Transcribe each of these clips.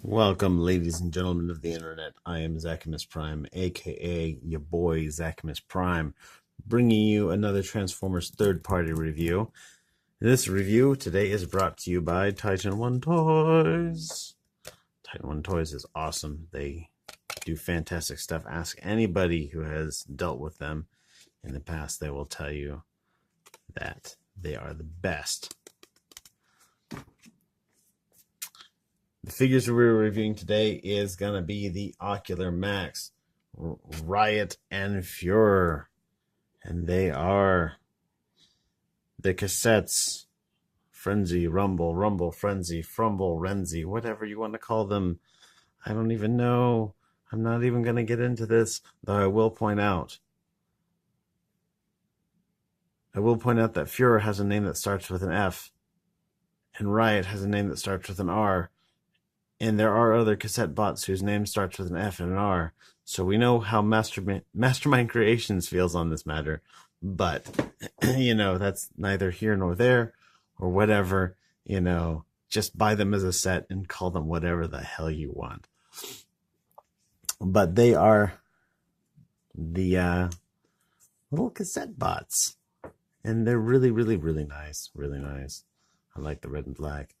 Welcome, ladies and gentlemen of the internet. I am Zachimus Prime, aka your boy Zachimus Prime, bringing you another Transformers third-party review. This review today is brought to you by titanonetoys. titanonetoys is awesome. They do fantastic stuff. Ask anybody who has dealt with them in the past; they will tell you that they are the best. The figures we're reviewing today is going to be the Ocular Max, Riot, and Furor. And they are the cassettes, Frenzy, Rumble, Frenzy, Frumble, Renzi, whatever you want to call them. I don't even know. I'm not even going to get into this, though I will point out. That Furor has a name that starts with an F, and Riot has a name that starts with an R. And there are other cassette bots whose name starts with an F and an R. So we know how Mastermind Creations feels on this matter. But, that's neither here nor there or whatever. Just buy them as a set and call them whatever the hell you want. But they are the little cassette bots. And they're really, really, really nice. Really nice. I like the red and black.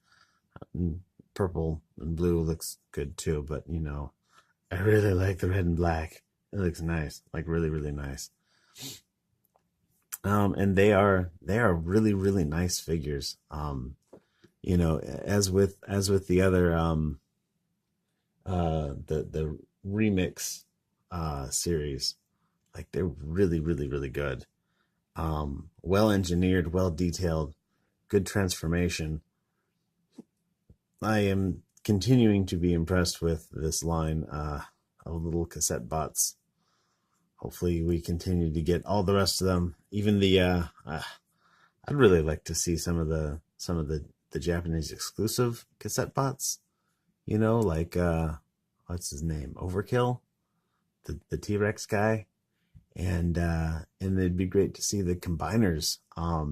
Purple and blue looks good too, but I really like the red and black. It looks nice, like really, really nice. And they are really, really nice figures. As with the other the remix series, like they're really, really, really good. Well engineered, well detailed, good transformation. I am continuing to be impressed with this line of little cassette bots. Hopefully we continue to get all the rest of them. Even the I'd really like to see some of the Japanese exclusive cassette bots. Like what's his name? Overkill, the T-Rex guy. And it'd be great to see the combiners. I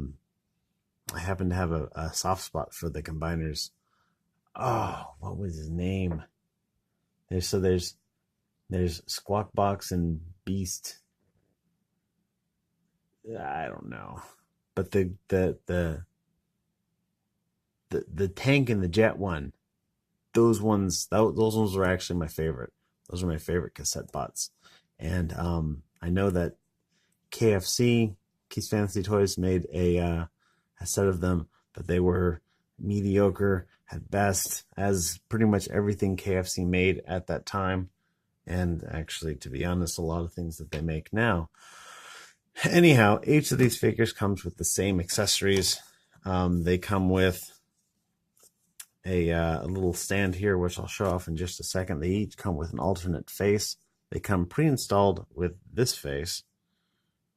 happen to have a soft spot for the combiners. Oh, what was his name? There's Squawk Box and Beast. I don't know, but the tank and the jet one, those ones were actually my favorite. Those are my favorite cassette bots, and I know that KFC, Keith's Fantasy Toys, made a set of them, but they were mediocre at best, as pretty much everything KFC made at that time, and actually, to be honest, a lot of things that they make now. Anyhow, each of these figures comes with the same accessories. They come with a little stand here, which I'll show off in just a second. They each come with an alternate face. They come pre-installed with this face,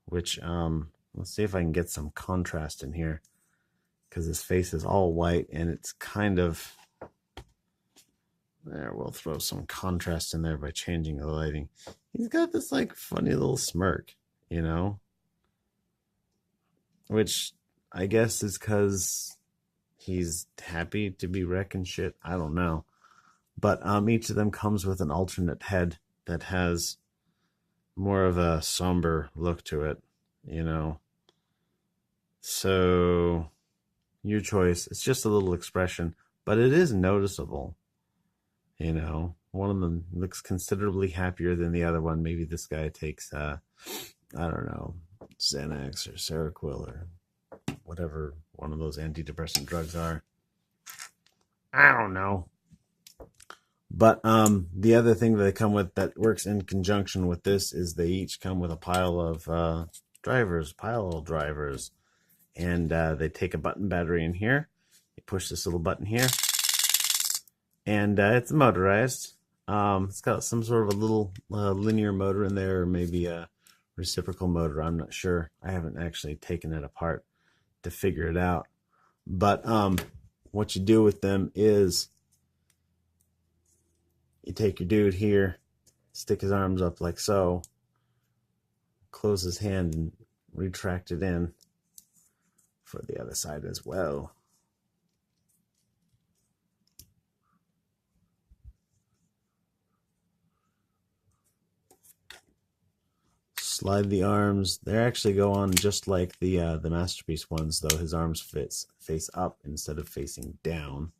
which let's see if I can get some contrast in here, because his face is all white and it's kind of there. We'll throw some contrast in there by changing the lighting. He's got this like funny little smirk, which I guess is because he's happy to be wrecking shit. I don't know. But each of them comes with an alternate head that has more of a somber look to it, So your choice. It's just a little expression, but it is noticeable. One of them looks considerably happier than the other one. Maybe this guy takes, I don't know, Xanax or Seroquel or whatever one of those antidepressant drugs are. I don't know. But the other thing that they come with that works in conjunction with this is they each come with a pile of pile drivers. And they take a button battery in here. You push this little button here. And it's motorized. It's got some sort of a little linear motor in there, or maybe a reciprocal motor. I'm not sure. I haven't actually taken it apart to figure it out. But what you do with them is you take your dude here, stick his arms up like so, close his hand and retract it in for the other side as well. slide the arms. They actually go on just like the Masterpiece ones, though his arms face up instead of facing down.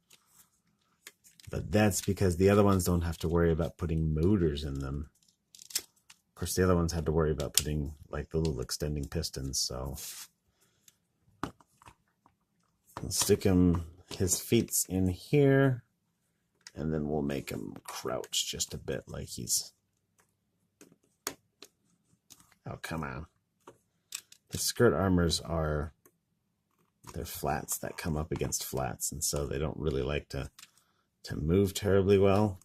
But that's because the other ones don't have to worry about putting motors in them. Of course, the other ones had to worry about putting like the little extending pistons. So we'll stick his feet's in here, and then we'll make him crouch just a bit like he's... Oh, come on. The skirt armors they're flats that come up against flats, and so they don't really like to move terribly well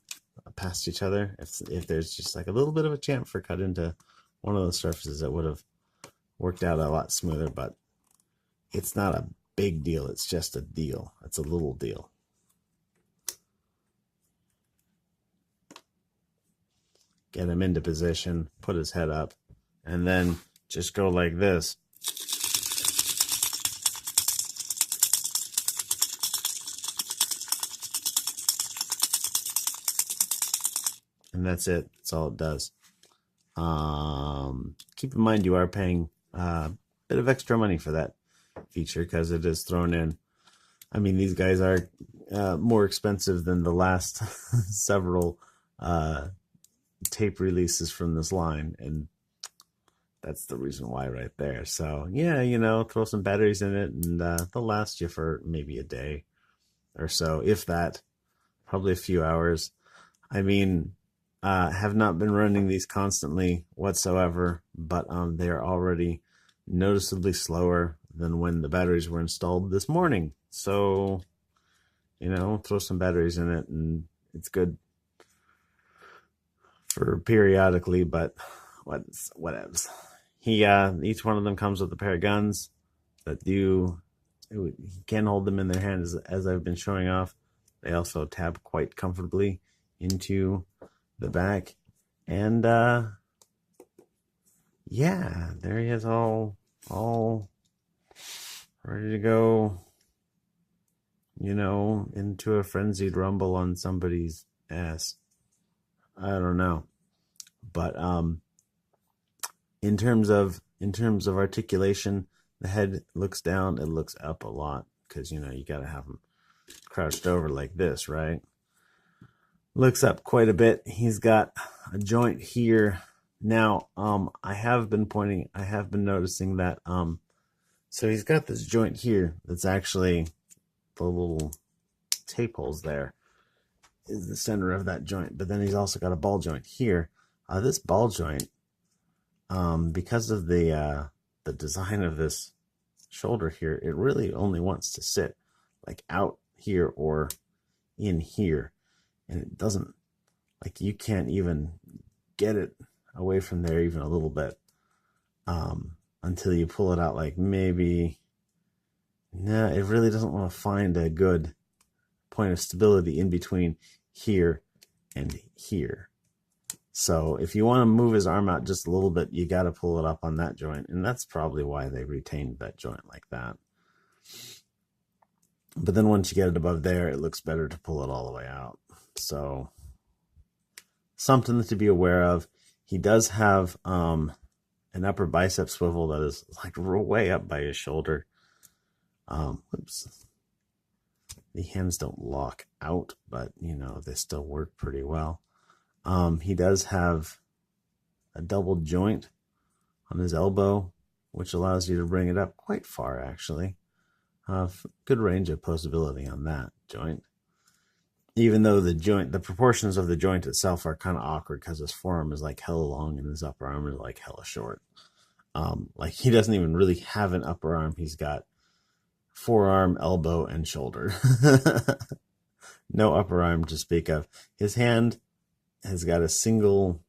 past each other. If there's just like a little bit of a chamfer cut into one of those surfaces, it would have worked out a lot smoother, but it's not a big deal. It's just a deal. It's a little deal. Get him into position, put his head up, and then just go like this. And that's it. That's all it does. Keep in mind you are paying a bit of extra money for that feature because it is thrown in. I mean, these guys are more expensive than the last several tape releases from this line, and that's the reason why right there. So yeah, you know, throw some batteries in it, and they'll last you for maybe a day or so, if that. Probably a few hours. I mean, have not been running these constantly whatsoever, but they are already noticeably slower than when the batteries were installed this morning. So, you know, throw some batteries in it, and it's good for periodically, but whatevs. Each one of them comes with a pair of guns that you can hold them in their hands, as I've been showing off. They also tab quite comfortably into the back, and yeah, there he is, all ready to go, you know, into a frenzied rumble on somebody's ass. I don't know, but in terms of articulation, the head looks down, it looks up a lot, because you know you got to have him crouched over like this, right? Looks up quite a bit. He's got a joint here. Now, I have been noticing that, so he's got this joint here that's actually the little tape holes there is the center of that joint, but then he's also got a ball joint here. This ball joint, because of the design of this shoulder here, it really only wants to sit like out here or in here. And it doesn't, like, you can't even get it away from there even a little bit until you pull it out. Like maybe, no, it really doesn't want to find a good point of stability in between here and here. So if you want to move his arm out just a little bit, you got to pull it up on that joint. And that's probably why they retained that joint like that. But then once you get it above there, it looks better to pull it all the way out. So something to be aware of. He does have an upper bicep swivel that is like way up by his shoulder. Oops. The hands don't lock out, but you know, they still work pretty well. He does have a double joint on his elbow, which allows you to bring it up quite far, actually. Good range of posability on that joint. Even though the proportions of the joint itself are kind of awkward because his forearm is like hella long and his upper arm is like hella short. Like he doesn't even really have an upper arm. He's got forearm, elbow, and shoulder. No upper arm to speak of. His hand has got a single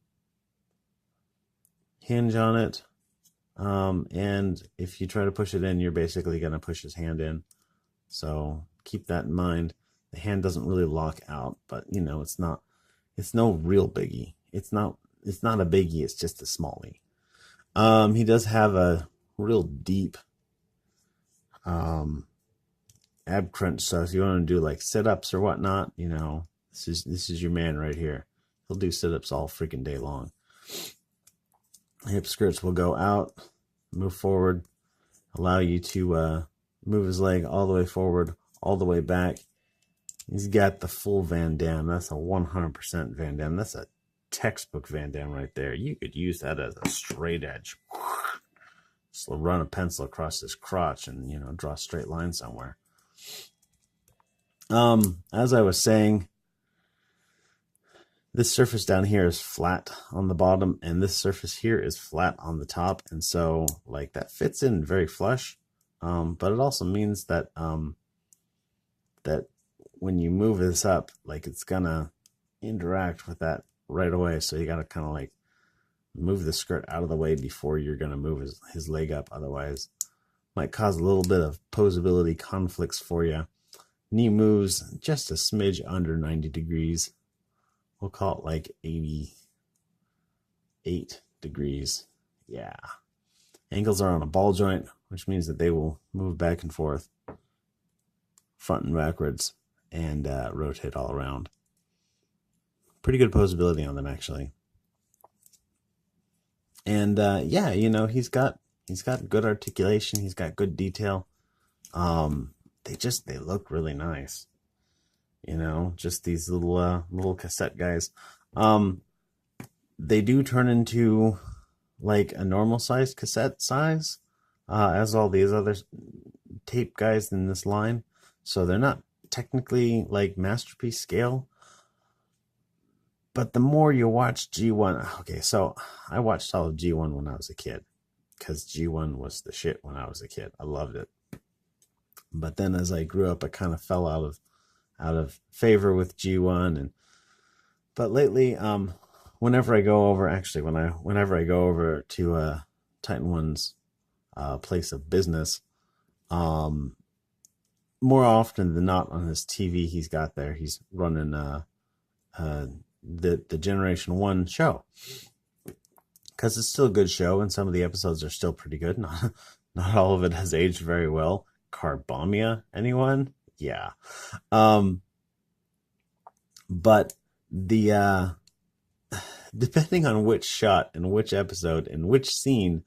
hinge on it. And if you try to push it in, you're basically going to push his hand in. So keep that in mind. The hand doesn't really lock out, but you know, it's no real biggie. It's not a biggie. It's just a smallie. He does have a real deep, ab crunch. So if you want to do like sit-ups or whatnot, you know, this is your man right here. He'll do sit-ups all freaking day long. Hip skirts will go out, move forward, allow you to move his leg all the way forward, all the way back. He's got the full Van Damme. That's a 100% Van Damme. That's a textbook Van Damme right there. You could use that as a straight edge. Just run a pencil across his crotch and, you know, draw a straight line somewhere. As I was saying, this surface down here is flat on the bottom, and this surface here is flat on the top. And so, like, that fits in very flush. But it also means that that when you move this up, like, it's gonna interact with that right away. So you gotta kind of like move the skirt out of the way before you're gonna move his leg up. Otherwise, might cause a little bit of posability conflicts for you. Knee moves just a smidge under 90 degrees. We'll call it like 88 degrees. Yeah. Ankles are on a ball joint, which means that they will move back and forth, front and backwards, and rotate all around. Pretty good posability on them, actually. And yeah, you know, he's got good articulation. He's got good detail. They look really nice. You know, just these little cassette guys. They do turn into like a normal sized cassette size, as all these other tape guys in this line. So they're not technically like masterpiece scale. But the more you watch G1, okay, so I watched all of G1 when I was a kid, because G1 was the shit when I was a kid. I loved it. But then as I grew up, I kind of fell out of favor with G1, but lately, whenever I go over to Titan One's place of business, more often than not on his TV he's got there, he's running the Generation 1 show, because it's still a good show and some of the episodes are still pretty good. Not all of it has aged very well. Carbomia, anyone? Yeah. But the depending on which shot and which episode and which scene,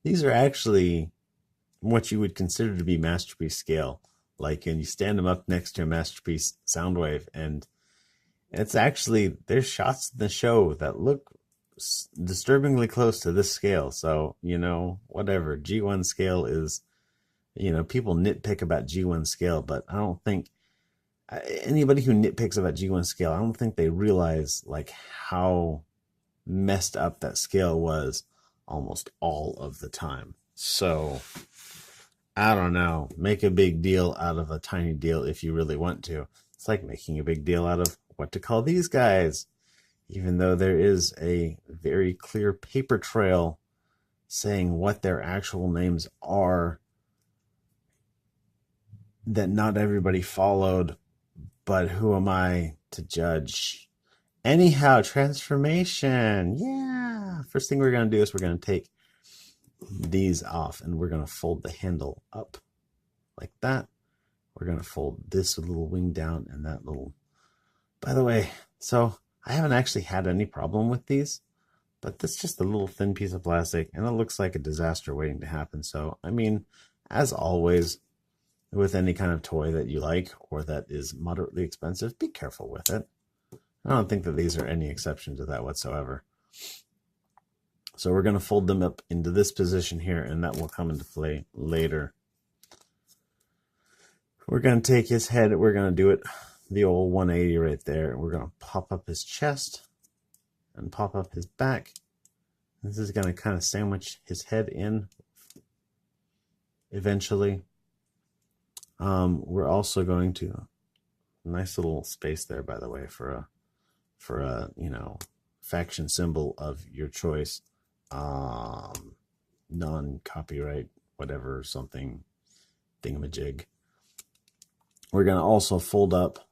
these are actually what you would consider to be masterpiece scale. Like, and you stand them up next to a masterpiece Soundwave, and it's actually, there's shots in the show that look disturbingly close to this scale. So, you know, whatever. G1 scale is, you know, people nitpick about G1 scale, but I don't think anybody who nitpicks about G1 scale, I don't think they realize like how messed up that scale was almost all of the time. So I don't know, make a big deal out of a tiny deal if you really want to. It's like making a big deal out of what to call these guys, even though there is a very clear paper trail saying what their actual names are that not everybody followed, but who am I to judge? Anyhow, transformation. Yeah. First thing we're going to do is we're going to take these off, and we're going to fold the handle up like that. We're going to fold this little wing down and that little. By the way, so I haven't actually had any problem with these, but that's just a little thin piece of plastic, and it looks like a disaster waiting to happen. So, I mean, as always, with any kind of toy that you like or that is moderately expensive, be careful with it. I don't think that these are any exception to that whatsoever. So we're going to fold them up into this position here, and that will come into play later. We're going to take his head, we're going to do it the old 180 right there. We're going to pop up his chest and pop up his back. This is going to kind of sandwich his head in eventually. We're also going to, nice little space there, by the way, for a you know, faction symbol of your choice, non-copyright, whatever, something thingamajig. We're going to also fold up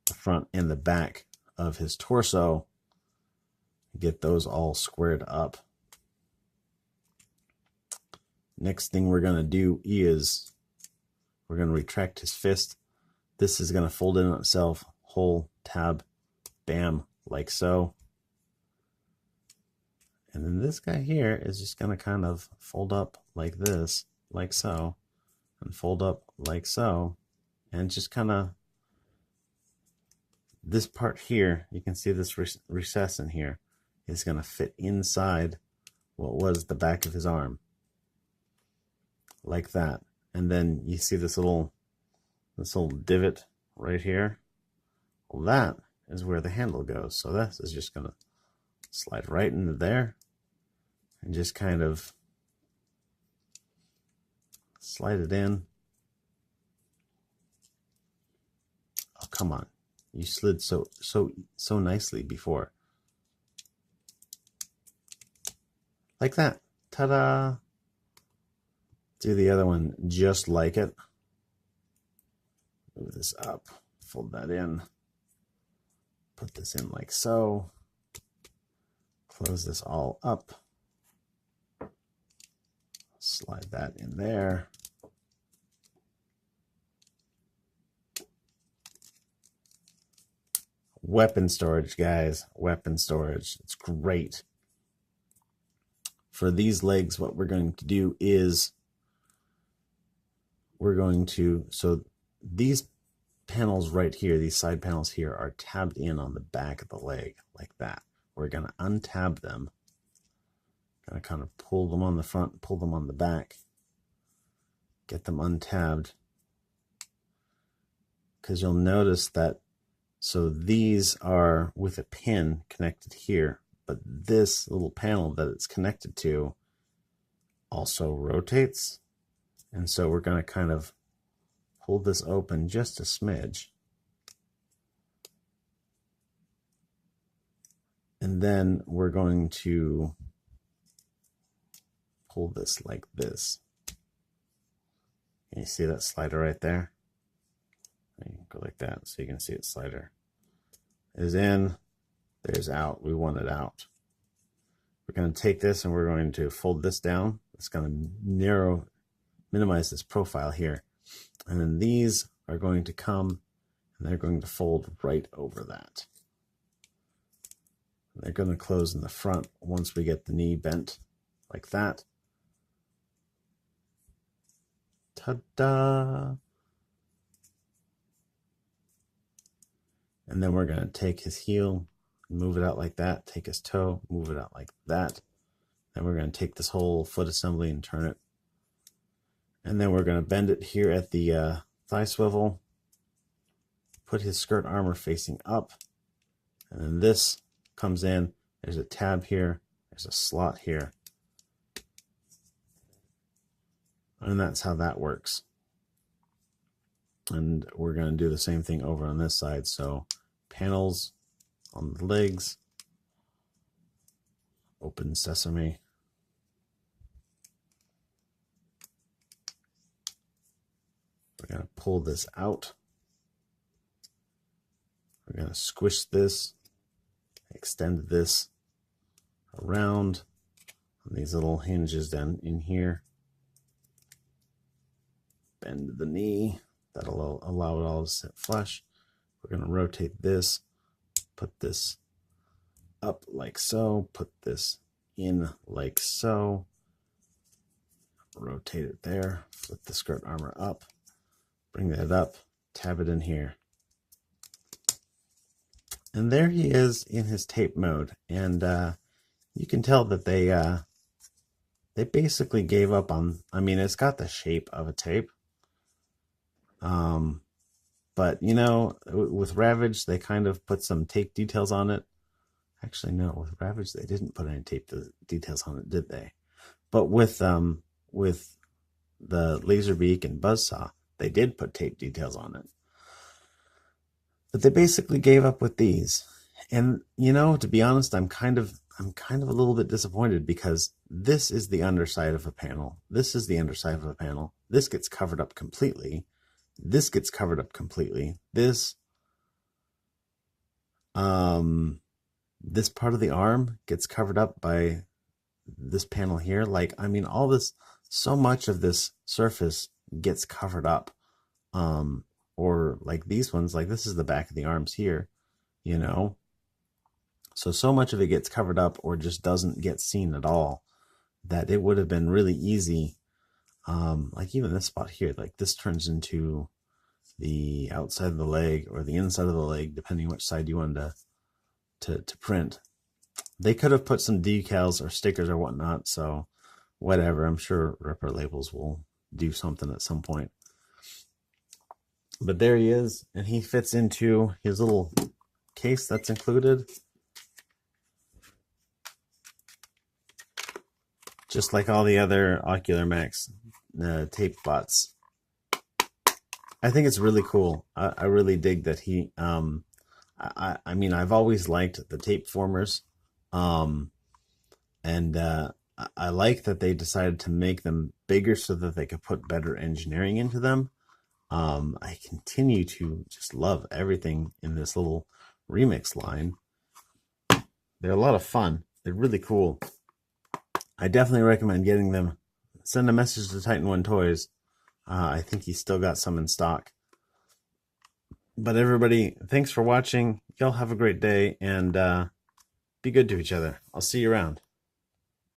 the front and the back of his torso, get those all squared up. Next thing we're going to do is we're going to retract his fist. This is going to fold in on itself, whole tab, bam, like so. And then this guy here is just going to kind of fold up like this, like so, and fold up like so, and just kind of, this part here, you can see this recess in here is going to fit inside what was the back of his arm, like that. And then you see this little divot right here. Well, that is where the handle goes. So this is just going to slide right into there and just kind of slide it in. Oh, come on. You slid so nicely before. Like that. Ta-da! Do the other one just like it. Move this up. Fold that in. Put this in like so. Close this all up. Slide that in there. Weapon storage, guys. Weapon storage. It's great. For these legs, what we're going to do is so these panels right here, these side panels here, are tabbed in on the back of the leg, like that. We're going to untab them. Going to kind of pull them on the front, pull them on the back. Get them untabbed. Because you'll notice that, so these are with a pin connected here, but this little panel that it's connected to also rotates. And so we're going to kind of pull this open just a smidge. And then we're going to pull this like this. Can you see that slider right there? Go like that so you can see it slider. Is in, there's out. We want it out. We're going to take this and we're going to fold this down. It's going to minimize this profile here. And then these are going to come and they're going to fold right over that. They're going to close in the front once we get the knee bent like that. Ta-da! And then we're going to take his heel, move it out like that, take his toe, move it out like that. Then we're going to take this whole foot assembly and turn it. And then we're going to bend it here at the thigh swivel, put his skirt armor facing up, and then this comes in. There's a tab here, there's a slot here. And that's how that works. And we're going to do the same thing over on this side. So panels on the legs, open sesame. We're going to pull this out. We're going to squish this, extend this around on these little hinges down in here. Bend the knee. That'll allow it all to sit flush. We're going to rotate this, put this up like so, put this in like so, rotate it there, flip the skirt armor up, bring that up, tab it in here. And there he is in his tape mode. And you can tell that they basically gave up on, I mean, it's got the shape of a tape. But you know, with Ravage, they kind of put some tape details on it. Actually, no, with Ravage, they didn't put any tape details on it, did they? But with the Laserbeak and Buzzsaw, they did put tape details on it. But they basically gave up with these. And you know, to be honest, I'm kind of a little bit disappointed, because this is the underside of a panel. This is the underside of a panel. This gets covered up completely. This gets covered up completely. This this part of the arm gets covered up by this panel here. Like, I mean, all this, so much of this surface gets covered up. Or like these ones, like this is the back of the arms here, you know. So much of it gets covered up or just doesn't get seen at all that it would have been really easy. Like even this spot here, like this turns into the outside of the leg or the inside of the leg, depending which side you wanted to print. They could have put some decals or stickers or whatnot, so whatever. I'm sure Ripper Labels will do something at some point. But there he is, and he fits into his little case that's included. Just like all the other Ocular Max tape bots. I think it's really cool. I really dig that he... I mean, I've always liked the tape formers. And I like that they decided to make them bigger so that they could put better engineering into them. I continue to just love everything in this little remix line. They're a lot of fun. They're really cool. I definitely recommend getting them. Send a message to titanonetoys. I think he's still got some in stock. But everybody, thanks for watching. Y'all have a great day, and be good to each other. I'll see you around.